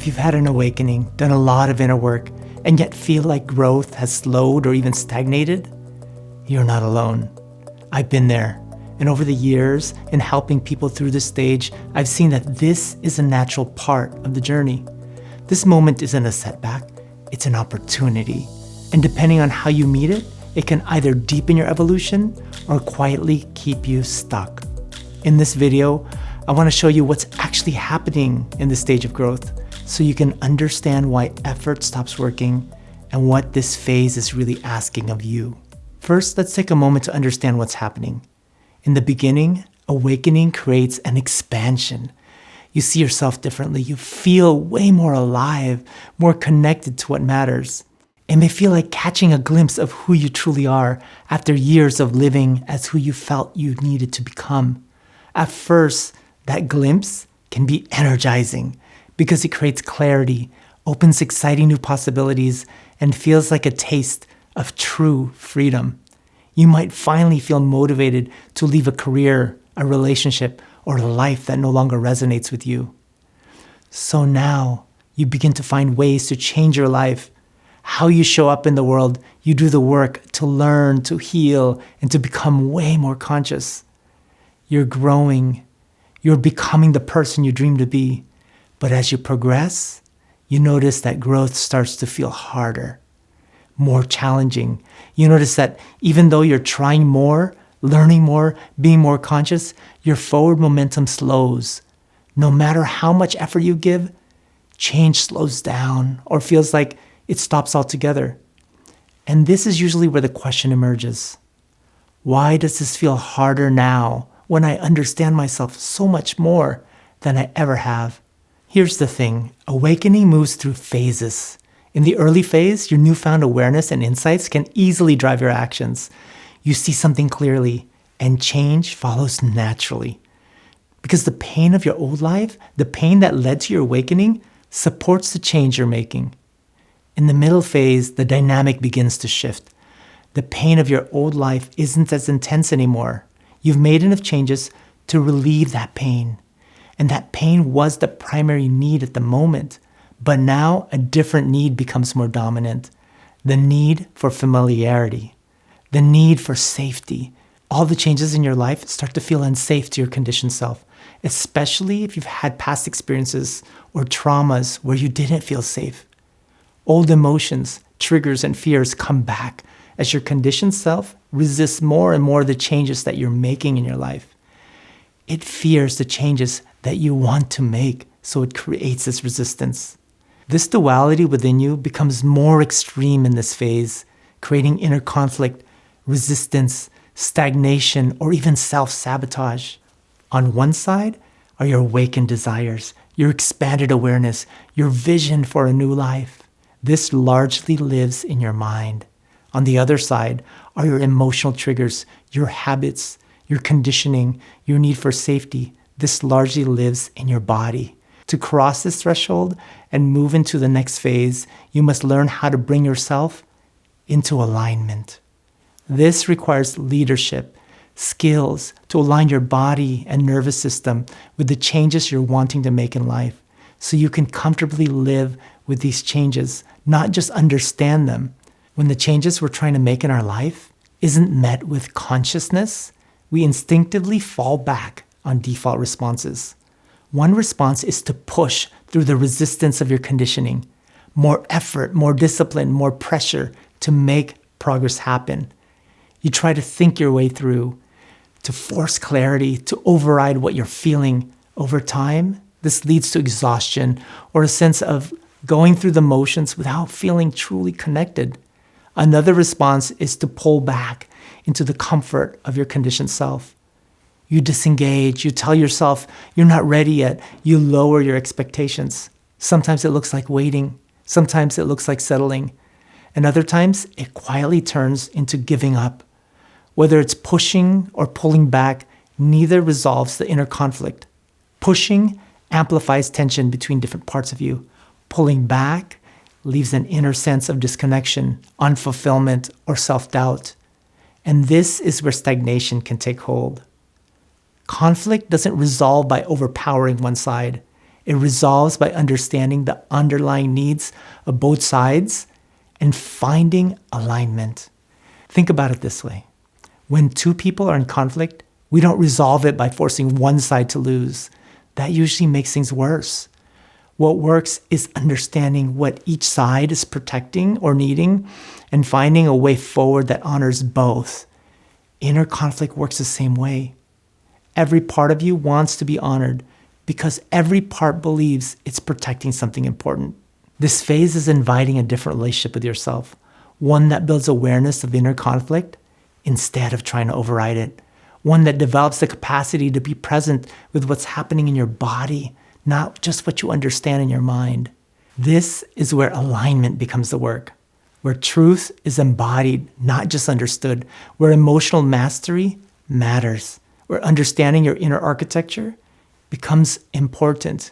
If you've had an awakening, done a lot of inner work, and yet feel like growth has slowed or even stagnated, you're not alone. I've been there, and over the years, in helping people through this stage, I've seen that this is a natural part of the journey. This moment isn't a setback, it's an opportunity. And depending on how you meet it, it can either deepen your evolution or quietly keep you stuck. In this video, I want to show you what's actually happening in this stage of growth, so you can understand why effort stops working and what this phase is really asking of you. First, let's take a moment to understand what's happening. In the beginning, awakening creates an expansion. You see yourself differently. You feel way more alive, more connected to what matters. It may feel like catching a glimpse of who you truly are after years of living as who you felt you needed to become. At first, that glimpse can be energizing because it creates clarity, opens exciting new possibilities, and feels like a taste of true freedom. You might finally feel motivated to leave a career, a relationship, or a life that no longer resonates with you. So now you begin to find ways to change your life, how you show up in the world. You do the work to learn, to heal, and to become way more conscious. You're growing. You're becoming the person you dream to be. But as you progress, you notice that growth starts to feel harder, more challenging. You notice that even though you're trying more, learning more, being more conscious, your forward momentum slows. No matter how much effort you give, change slows down or feels like it stops altogether. And this is usually where the question emerges. Why does this feel harder now when I understand myself so much more than I ever have? Here's the thing. Awakening moves through phases. In the early phase, your newfound awareness and insights can easily drive your actions. You see something clearly, and change follows naturally. Because the pain of your old life, the pain that led to your awakening, supports the change you're making. In the middle phase, the dynamic begins to shift. The pain of your old life isn't as intense anymore. You've made enough changes to relieve that pain. And that pain was the primary need at the moment. But now a different need becomes more dominant. The need for familiarity. The need for safety. All the changes in your life start to feel unsafe to your conditioned self, especially if you've had past experiences or traumas where you didn't feel safe. Old emotions, triggers, and fears come back as your conditioned self resists more and more the changes that you're making in your life. It fears the changes that you want to make, so it creates this resistance. This duality within you becomes more extreme in this phase, creating inner conflict, resistance, stagnation, or even self-sabotage. On one side are your awakened desires, your expanded awareness, your vision for a new life. This largely lives in your mind. On the other side are your emotional triggers, your habits, your conditioning, your need for safety. This largely lives in your body. To cross this threshold and move into the next phase, you must learn how to bring yourself into alignment. This requires leadership, skills to align your body and nervous system with the changes you're wanting to make in life, so you can comfortably live with these changes, not just understand them. When the changes we're trying to make in our life isn't met with consciousness, we instinctively fall back on default responses. One response is to push through the resistance of your conditioning. More effort, more discipline, more pressure to make progress happen. You try to think your way through, to force clarity, to override what you're feeling. Over time, this leads to exhaustion or a sense of going through the motions without feeling truly connected. Another response is to pull back into the comfort of your conditioned self. You disengage, you tell yourself you're not ready yet, you lower your expectations. Sometimes it looks like waiting, sometimes it looks like settling, and other times it quietly turns into giving up. Whether it's pushing or pulling back, neither resolves the inner conflict. Pushing amplifies tension between different parts of you. Pulling back leaves an inner sense of disconnection, unfulfillment, or self-doubt. And this is where stagnation can take hold. Conflict doesn't resolve by overpowering one side. It resolves by understanding the underlying needs of both sides and finding alignment. Think about it this way. When two people are in conflict, we don't resolve it by forcing one side to lose. That usually makes things worse. What works is understanding what each side is protecting or needing and finding a way forward that honors both. Inner conflict works the same way. Every part of you wants to be honored because every part believes it's protecting something important. This phase is inviting a different relationship with yourself, one that builds awareness of inner conflict instead of trying to override it, one that develops the capacity to be present with what's happening in your body, not just what you understand in your mind. This is where alignment becomes the work, where truth is embodied, not just understood, where emotional mastery matters, where understanding your inner architecture becomes important,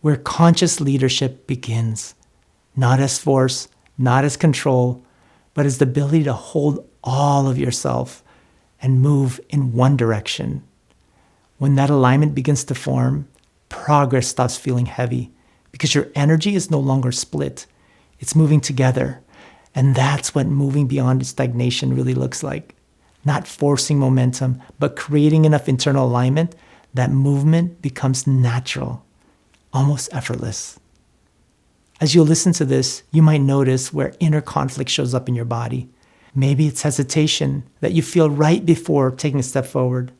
where conscious leadership begins, not as force, not as control, but as the ability to hold all of yourself and move in one direction. When that alignment begins to form, progress stops feeling heavy because your energy is no longer split. It's moving together. And that's what moving beyond stagnation really looks like. Not forcing momentum, but creating enough internal alignment that movement becomes natural, almost effortless. As you listen to this, you might notice where inner conflict shows up in your body. Maybe it's hesitation that you feel right before taking a step forward.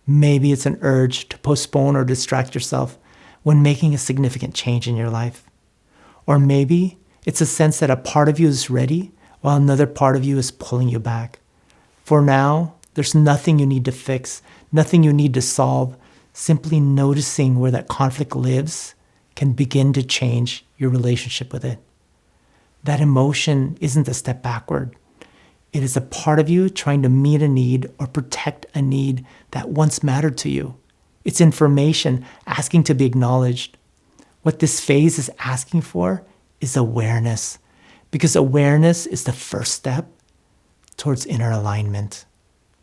Maybe it's an urge to postpone or distract yourself when making a significant change in your life. Or maybe it's a sense that a part of you is ready while another part of you is pulling you back. For now, there's nothing you need to fix, nothing you need to solve. Simply noticing where that conflict lives can begin to change your relationship with it. That emotion isn't a step backward. It is a part of you trying to meet a need or protect a need that once mattered to you. It's information asking to be acknowledged. What this phase is asking for is awareness, because awareness is the first step towards inner alignment.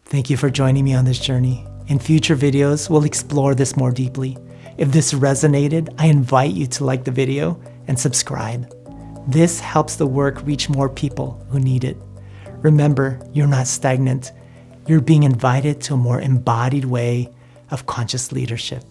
Thank you for joining me on this journey. In future videos, we'll explore this more deeply. If this resonated, I invite you to like the video and subscribe. This helps the work reach more people who need it. Remember, you're not stagnant. You're being invited to a more embodied way of conscious leadership.